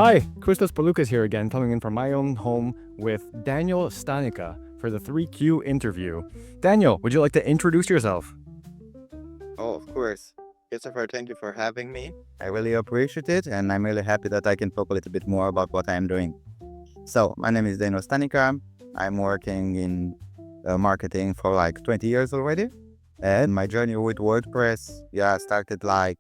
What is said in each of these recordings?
Hi, Christos Paloukas here again, coming in from my own home with Daniel Stanica for the 3Q interview. Daniel, would you like to introduce yourself? Oh, of course. Christopher, thank you for having me. I really appreciate it, and I'm really happy that I can talk a little bit more about what I'm doing. So, my name is Daniel Stanica. I'm working in marketing for like 20 years already. And my journey with WordPress, started like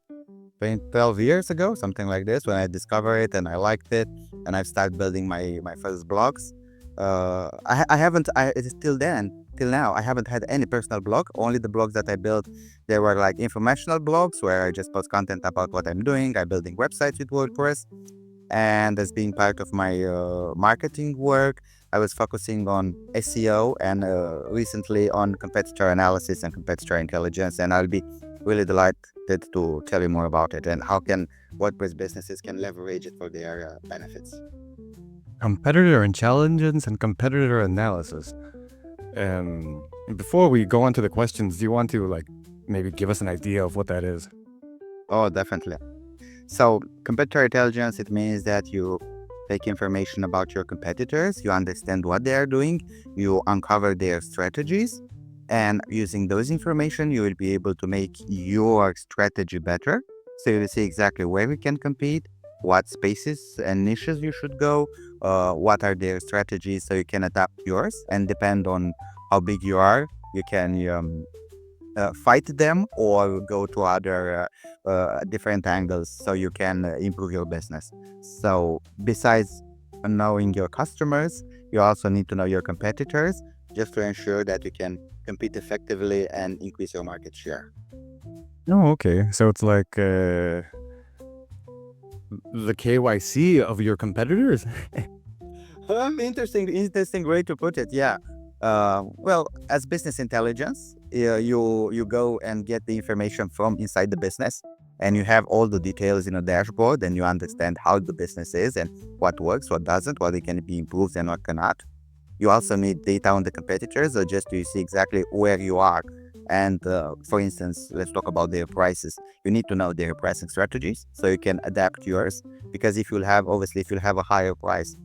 12 years ago, something like this, when I discovered it and I liked it. And I've started building my first blogs. I haven't, it is till now, I haven't had any personal blog. Only the blogs that I built, they were like informational blogs where I just post content about what I'm doing. I'm building websites with WordPress. And as being part of my marketing work, I was focusing on SEO and recently on competitor analysis and competitor intelligence. And I'll be really delighted to tell you more about it and how can WordPress businesses can leverage it for their benefits. Competitor intelligence and competitor analysis. Before we go on to the questions, do you want to maybe give us an idea of what that is? Oh, definitely. So competitor intelligence, it means that you take information about your competitors, you understand what they are doing, you uncover their strategies, and using those information, you will be able to make your strategy better. So you will see exactly where you can compete, what spaces and niches you should go, what are their strategies, so you can adapt yours. And depend on how big you are, you can fight them or go to other different angles so you can improve your business. So besides knowing your customers, you also need to know your competitors just to ensure that you can compete effectively and increase your market share. Oh, okay. So it's like the KYC of your competitors? Interesting way to put it. Yeah. Well, as business intelligence, you go and get the information from inside the business, and you have all the details in a dashboard, and you understand how the business is and what works, what doesn't, what it can be improved and what cannot. You also need data on the competitors, or just to see exactly where you are. And for instance, let's talk about their prices. You need to know their pricing strategies so you can adapt yours. Because if you'll have, obviously, if you'll have a higher price,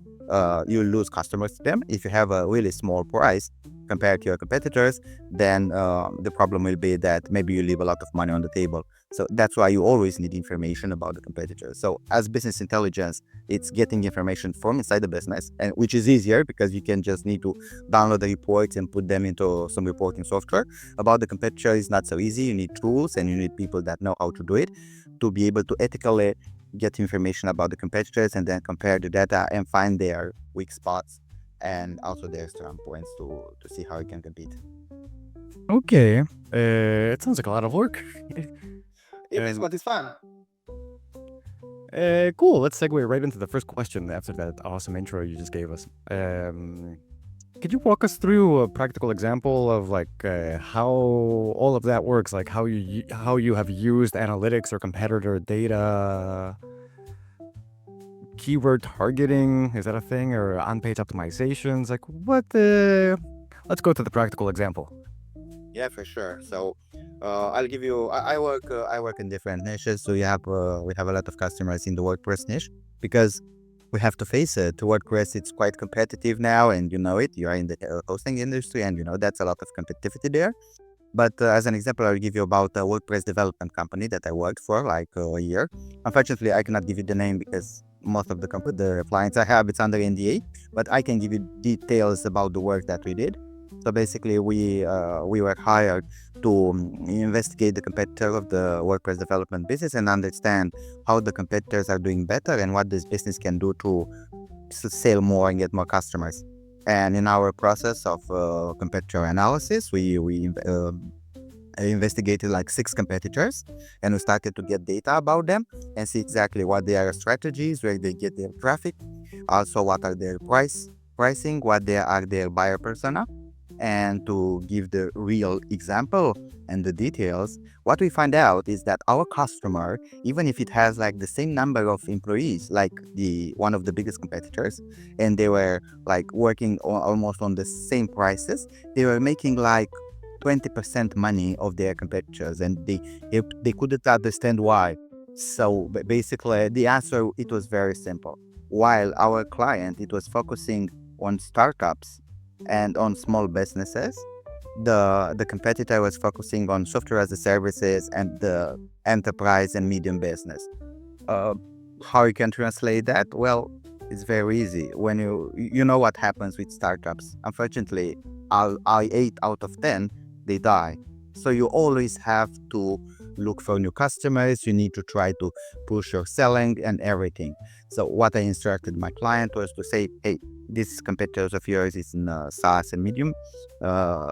you'll lose customers to them. If you have a really small price compared to your competitors, then the problem will be that maybe you leave a lot of money on the table. So that's why you always need information about the competitors. So as business intelligence, it's getting information from inside the business, and which is easier because you can just need to download the reports and put them into some reporting software. About the competitor is not so easy. You need tools and you need people that know how to do it to be able to ethically get information about the competitors and then compare the data and find their weak spots and also their strong points to see how you can compete. Okay. It sounds like a lot of work. It is, Um, but it's fun. Cool. Let's segue right into the first question after that awesome intro you just gave us. Could you walk us through a practical example of how all of that works? Like how you have used analytics or competitor data, keyword targeting, is that a thing, or on-page optimizations? Like what? Let's go to the practical example. Yeah, for sure. So I'll give you. I work in different niches. So we have a lot of customers in the WordPress niche because we have to face it. WordPress, it's quite competitive now, and you know it. You are in the hosting industry, and you know that's a lot of competitivity there. But as an example, I'll give you about a WordPress development company that I worked for like a year. Unfortunately, I cannot give you the name because most of the clients I have, it's under NDA. But I can give you details about the work that we did. So basically, we were hired to investigate the competitor of the WordPress development business and understand how the competitors are doing better and what this business can do to sell more and get more customers. And in our process of competitor analysis, we investigated like 6 competitors, and we started to get data about them and see exactly what their strategies, where they get their traffic, also what are their pricing, what they are their buyer persona. And to give the real example and the details, what we find out is that our customer, even if it has like the same number of employees like the one of the biggest competitors, and they were like working almost on the same prices, they were making like 20% money of their competitors, and they couldn't understand why. So basically, the answer, it was very simple. while our client, it was focusing on startups and on small businesses. The competitor was focusing on software as a services and the enterprise and medium business. uh, how you can translate that? Well, it's very easy. When you know what happens with startups. Unfortunately, I 8 out of 10 they die. So you always have to look for new customers. You need to try to push your selling and everything. So what I instructed my client was to say, hey, this competitors of yours is in SaaS and medium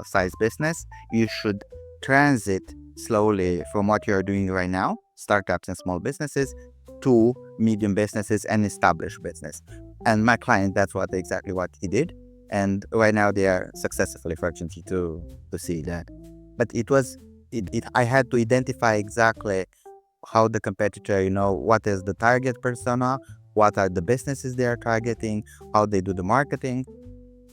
size business. You should transit slowly from what you're doing right now, startups and small businesses, to medium businesses and established business. And my client, that's exactly what he did. And right now they are successfully, fortunately, to see that. But I had to identify exactly how the competitor, what is the target persona, what are the businesses they are targeting, how they do the marketing.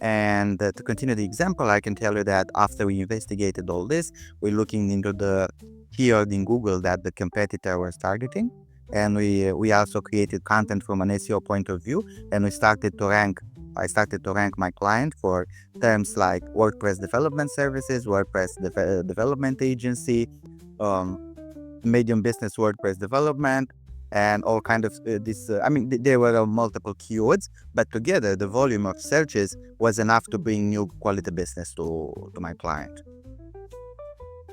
And to continue the example, I can tell you that after we investigated all this, we're looking into the keyword in Google that the competitor was targeting. And we also created content from an SEO point of view. And I started to rank my client for terms like WordPress development services, WordPress development agency, um, medium business WordPress development, and all kind of this. I mean, there were multiple keywords, but together the volume of searches was enough to bring new quality business to my client.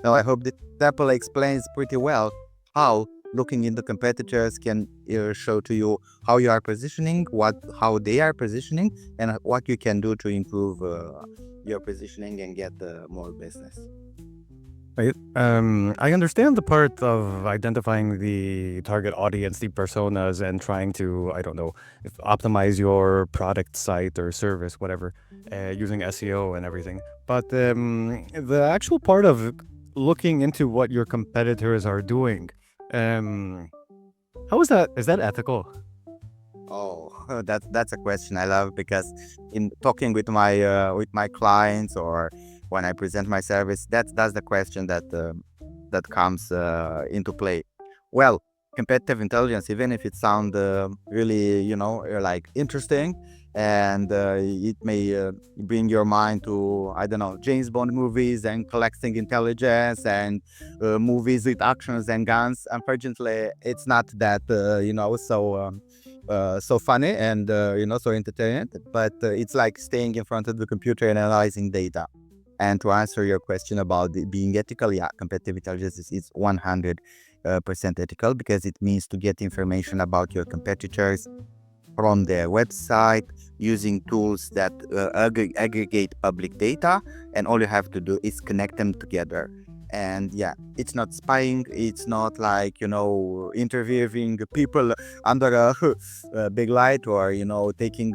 Now, I hope this example explains pretty well how looking into competitors can show to you how you are positioning, how they are positioning, and what you can do to improve your positioning and get more business. Right. I understand the part of identifying the target audience, the personas, and trying to, I don't know, optimize your product, site, or service, whatever, using SEO and everything. But the actual part of looking into what your competitors are doing, how is that? Is that ethical? Oh, that's a question I love, because in talking with my clients, or when I present my service, that's the question that comes into play. Well, competitive intelligence, even if it sounds really, like interesting, and it may bring your mind to, I don't know, James Bond movies and collecting intelligence and movies with actions and guns. Unfortunately, it's not that so funny and so entertaining. But it's like staying in front of the computer and analyzing data. And to answer your question about being ethical, yeah, competitive intelligence is 100% ethical, because it means to get information about your competitors from their website using tools that aggregate public data, and all you have to do is connect them together. And yeah, it's not spying, it's not like interviewing people under a big light, or taking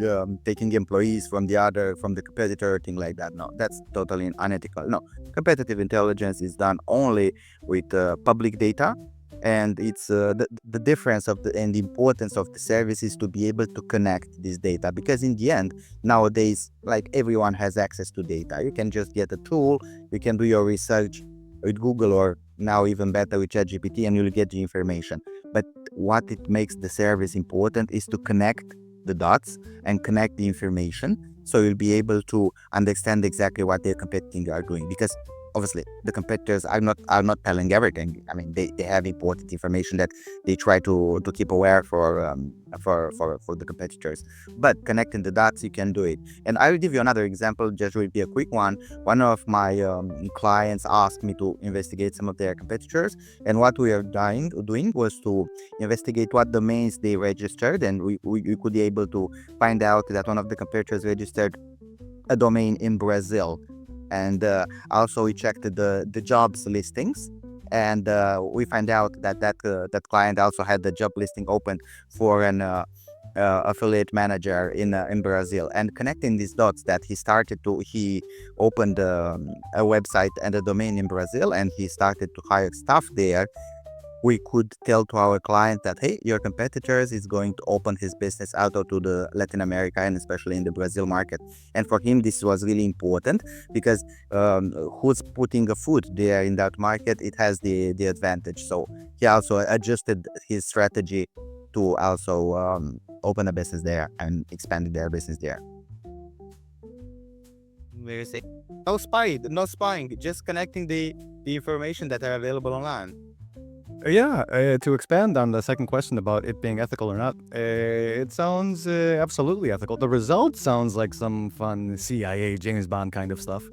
employees from the competitor, thing like that. No, that's totally unethical. No, competitive intelligence is done only with public data. And it's the difference and the importance of the service is to be able to connect this data, because in the end, nowadays, like, everyone has access to data. You can just get a tool, you can do your research with Google, or now even better with ChatGPT, and you'll get the information. But what it makes the service important is to connect the dots and connect the information, so you'll be able to understand exactly what their competitors are doing. Because obviously the competitors are not telling everything. I mean, they have important information that they try to keep aware for the competitors. But connecting the dots, you can do it. And I will give you another example, just will be a quick one. One of my clients asked me to investigate some of their competitors, and what we are doing was to investigate what domains they registered. And we could be able to find out that one of the competitors registered a domain in Brazil. And also we checked the jobs listings, and we find out that client also had the job listing open for an affiliate manager in Brazil. And connecting these dots, that he opened a website and a domain in Brazil, and he started to hire staff there. We could tell to our client that, hey, your competitors is going to open his business out to the Latin America, and especially in the Brazil market. And for him, this was really important, because who's putting a foot there in that market, it has the advantage. So he also adjusted his strategy to also open a business there and expand their business there. Where say no spying, just connecting the information that are available online. Yeah, to expand on the second question about it being ethical or not, it sounds absolutely ethical. The result sounds like some fun CIA, James Bond kind of stuff.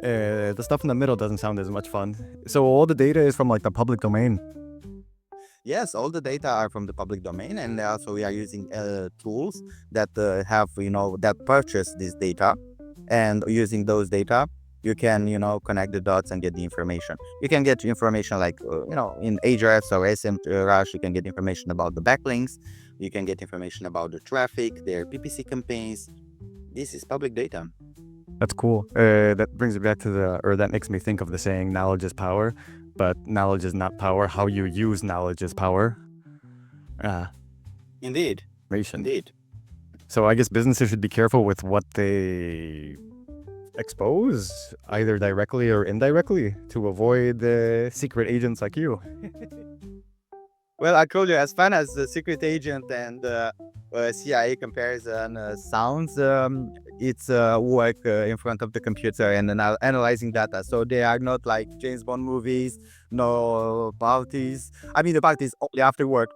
The stuff in the middle doesn't sound as much fun. So all the data is from like the public domain. Yes, all the data are from the public domain, and also we are using tools that have that purchase this data, and using those data, you can connect the dots and get the information. You can get information like in Ahrefs or SEMrush. You can get information about the backlinks. You can get information about the traffic, their PPC campaigns. This is public data. That's cool. That brings me back to that makes me think of the saying, knowledge is power, but knowledge is not power. How you use knowledge is power. Indeed. Indeed. So I guess businesses should be careful with what they expose, either directly or indirectly, to avoid secret agents like you. Well, I told you, as fun as the secret agent and CIA comparison sounds, it's work in front of the computer and analyzing data. So they are not like James Bond movies, no parties. I mean, the parties only after work.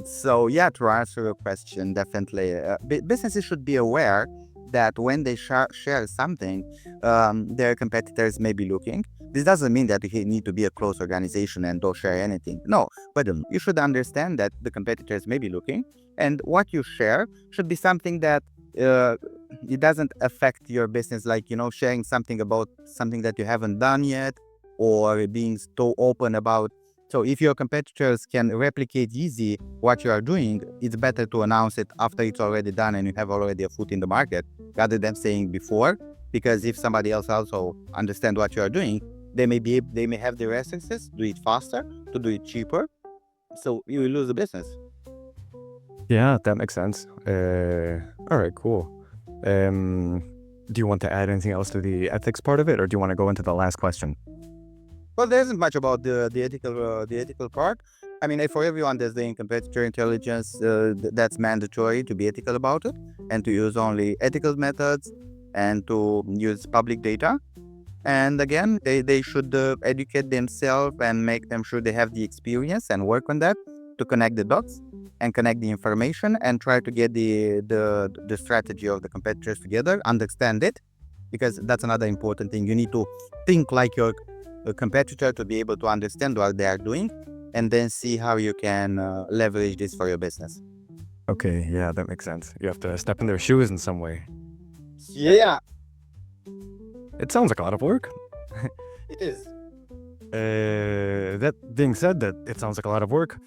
So yeah, to answer your question, definitely, businesses should be aware that when they share something, their competitors may be looking. This doesn't mean that you need to be a close organization and don't share anything. No, but you should understand that the competitors may be looking, and what you share should be something that it doesn't affect your business, like sharing something about something that you haven't done yet, or being so open about. So if your competitors can replicate easy what you are doing, it's better to announce it after it's already done and you have already a foot in the market, rather than saying before. Because if somebody else also understand what you are doing, they may have the resources to do it faster, to do it cheaper. So you will lose the business. Yeah, that makes sense. All right, cool. Do you want to add anything else to the ethics part of it, or do you want to go into the last question? Well, there isn't much about the ethical part. I mean, for everyone that's doing competitor intelligence, that's mandatory to be ethical about it and to use only ethical methods and to use public data. And again, they should educate themselves and make them sure they have the experience and work on that to connect the dots and connect the information and try to get the strategy of the competitors together, understand it, because that's another important thing. You need to think like your competitor to be able to understand what they are doing, and then see how you can leverage this for your business. Okay, yeah, that makes sense. You have to step in their shoes in some way. Yeah. It sounds like a lot of work. It is. That being said, that it sounds like a lot of work.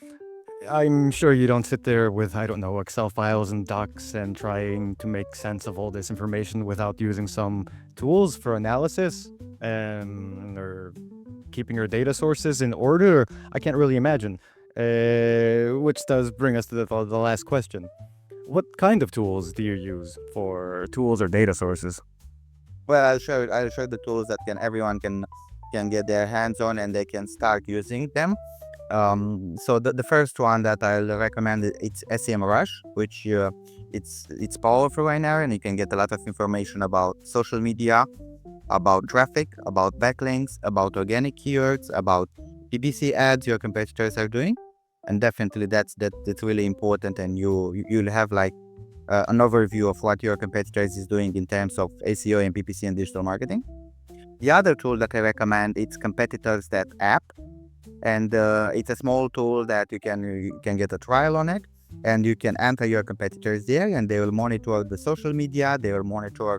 I'm sure you don't sit there with, I don't know, Excel files and docs and trying to make sense of all this information without using some tools for analysis or keeping your data sources in order. I can't really imagine. Which does bring us to the last question. What kind of tools do you use for tools or data sources? Well, I'll show the tools that everyone can get their hands on and they can start using them. So the first one that I'll recommend, it's SEMrush, which it's powerful right now, and you can get a lot of information about social media, about traffic, about backlinks, about organic keywords, about PPC ads your competitors are doing, and definitely that's really important, and you'll have like an overview of what your competitors is doing in terms of SEO and PPC and digital marketing. The other tool that I recommend, it's competitors.app, and it's a small tool that you can get a trial on it, and you can enter your competitors there, and they will monitor the social media, they will monitor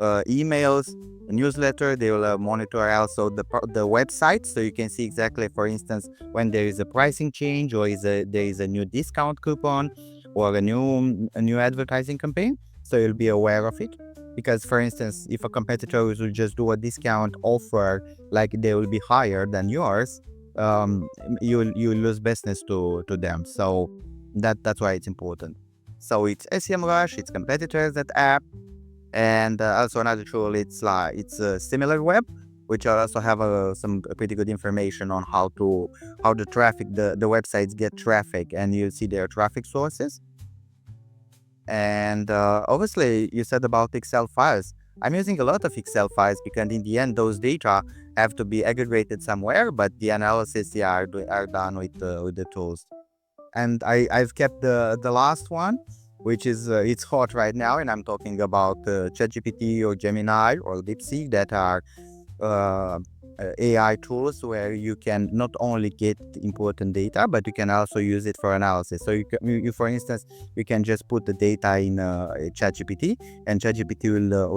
emails, newsletter, they will monitor also the website, so you can see exactly, for instance, when there is a pricing change, or there is a new discount coupon, or a new advertising campaign, so you'll be aware of it. Because, for instance, if a competitor will just do a discount offer, like they will be higher than yours, you lose business to them. So that's why it's important. So it's SEMrush, it's competitors that app, and also another tool, it's SimilarWeb, which also have some pretty good information on how the traffic, the websites get traffic, and you see their traffic sources. And obviously, you said about Excel files. I'm using a lot of Excel files because in the end, those data have to be aggregated somewhere, but the analysis, yeah, are done with the tools. And I've kept the last one, which is it's hot right now, and I'm talking about ChatGPT or Gemini or DeepSeek that are uh, AI tools where you can not only get important data, but you can also use it for analysis. So for instance, you can just put the data in ChatGPT, and ChatGPT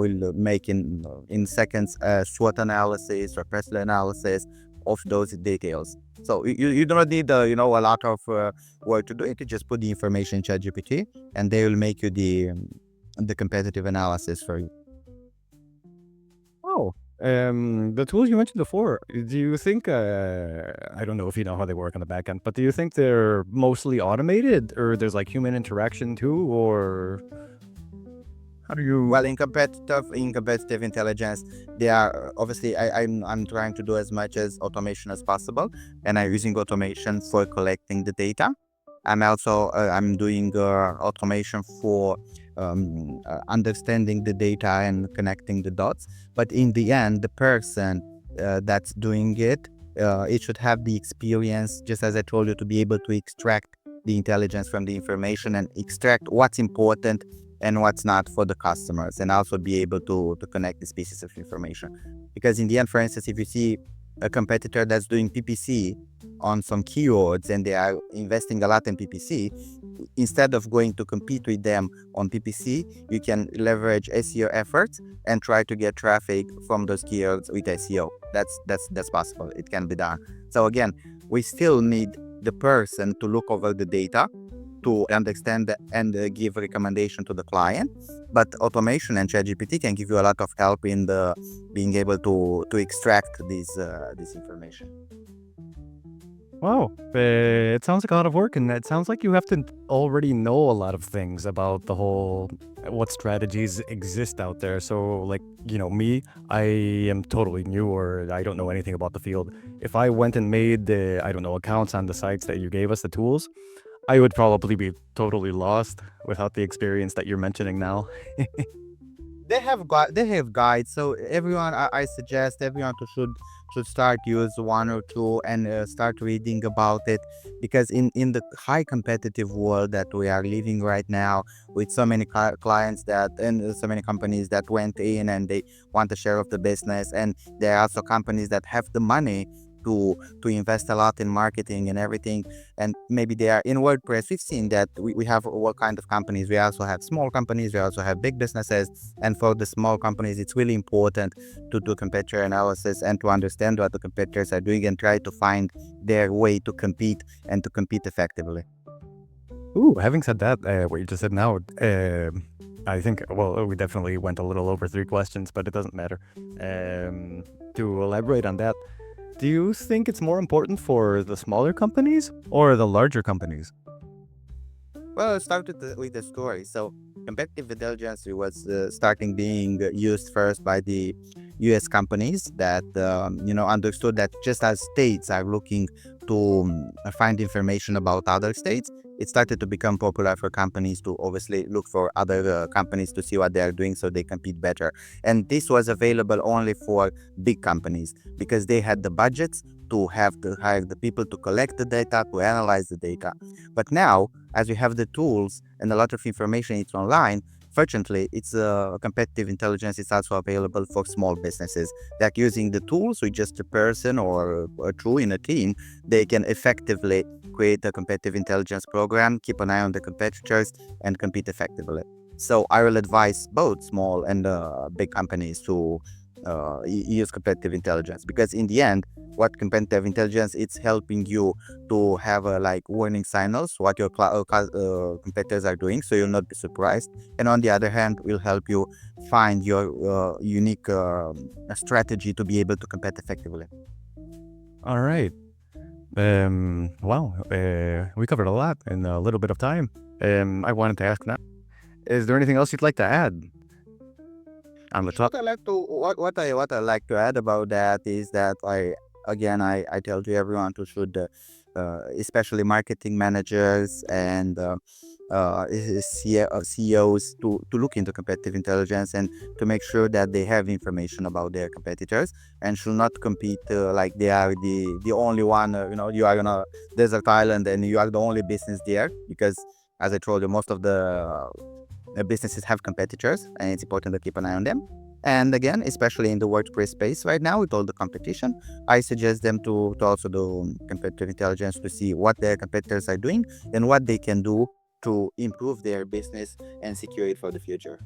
will make in seconds a SWOT analysis or personal analysis of those details. So you do not need a lot of work to do it. You just put the information in ChatGPT, and they will make you the competitive analysis for you. Oh, the tools you mentioned before, do you think, I don't know if you know how they work on the back end, but do you think they're mostly automated or there's like human interaction too? Or how do you? Well, in competitive intelligence, they are obviously I'm trying to do as much as automation as possible, and I'm using automation for collecting the data. I'm doing automation for understanding the data and connecting the dots. But in the end, the person that's doing it should have the experience, just as I told you, to be able to extract the intelligence from the information and extract what's important and what's not for the customers, and also be able to connect these pieces of information. Because in the end, for instance, if you see a competitor that's doing PPC on some keywords and they are investing a lot in PPC, instead of going to compete with them on PPC, you can leverage SEO efforts and try to get traffic from those keywords with SEO. That's possible. It can be done. So again, we still need the person to look over the data to understand and give recommendation to the client. But automation and ChatGPT can give you a lot of help in the being able to extract this information. Wow, it sounds like a lot of work, and it sounds like you have to already know a lot of things about the whole what strategies exist out there. So, like, me, I am totally new or I don't know anything about the field. If I went and made I don't know, accounts on the sites that you gave us, the tools, I would probably be totally lost without the experience that you're mentioning now. They have guides, so everyone, I suggest everyone to should start use one or two and start reading about it, because in the high competitive world that we are living right now, with so many clients that and so many companies that went in and they want a share of the business, and there are also companies that have the money to invest a lot in marketing and everything, and maybe they are in WordPress. We've seen that we have all kind of companies. We also have small companies, we also have big businesses, and for the small companies it's really important to do competitor analysis and to understand what the competitors are doing and try to find their way to compete and to compete effectively. Ooh, having said that, what you just said now, I think, well, we definitely went a little over 3 questions, but it doesn't matter. To elaborate on that, do you think it's more important for the smaller companies or the larger companies? Well, let's start with the story. So, competitive intelligence was starting being used first by the U.S. companies that understood that just as states are looking to find information about other states, it started to become popular for companies to obviously look for other companies to see what they are doing so they compete better. And this was available only for big companies because they had the budgets to have to hire the people to collect the data, to analyze the data. But now, as we have the tools and a lot of information, it's online. Fortunately, it's competitive intelligence is also available for small businesses. Like using the tools with just a person or two in a team, they can effectively create a competitive intelligence program, keep an eye on the competitors, and compete effectively. So I will advise both small and big companies to use competitive intelligence, because in the end, what competitive intelligence, it's helping you to have like warning signals what your competitors are doing, so you'll not be surprised. And on the other hand, will help you find your unique strategy to be able to compete effectively. All right. Wow. We covered a lot in a little bit of time. I wanted to ask now, is there anything else you'd like to add? on the top. What I like to add about that is that I tell to everyone to should especially marketing managers and CEOs to look into competitive intelligence and to make sure that they have information about their competitors and should not compete like they are the only one. You are on a desert island and you are the only business there, because as I told you, most of the businesses have competitors, and it's important to keep an eye on them. And again, especially in the WordPress space right now with all the competition, I suggest them to also do competitive intelligence to see what their competitors are doing and what they can do to improve their business and secure it for the future.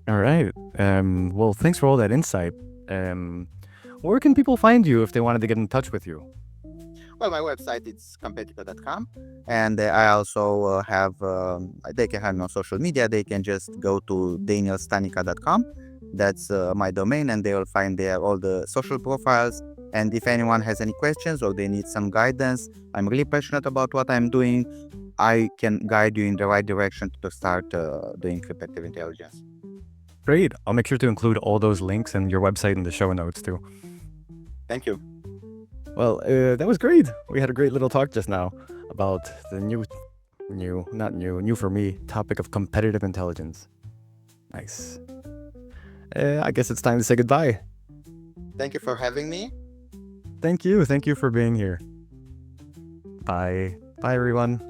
All right. Well, thanks for all that insight. Where can people find you if they wanted to get in touch with you? Well, my website is competitor.com, and I also they can have me on social media. They can just go to danielstanica.com. That's my domain, and they will find there all the social profiles. And if anyone has any questions or they need some guidance, I'm really passionate about what I'm doing. I can guide you in the right direction to start doing competitive intelligence. Great. I'll make sure to include all those links and your website in the show notes too. Thank you. Well, that was great. We had a great little talk just now about the new for me, topic of competitive intelligence. Nice. I guess it's time to say goodbye. Thank you for having me. Thank you. Thank you for being here. Bye. Bye, everyone.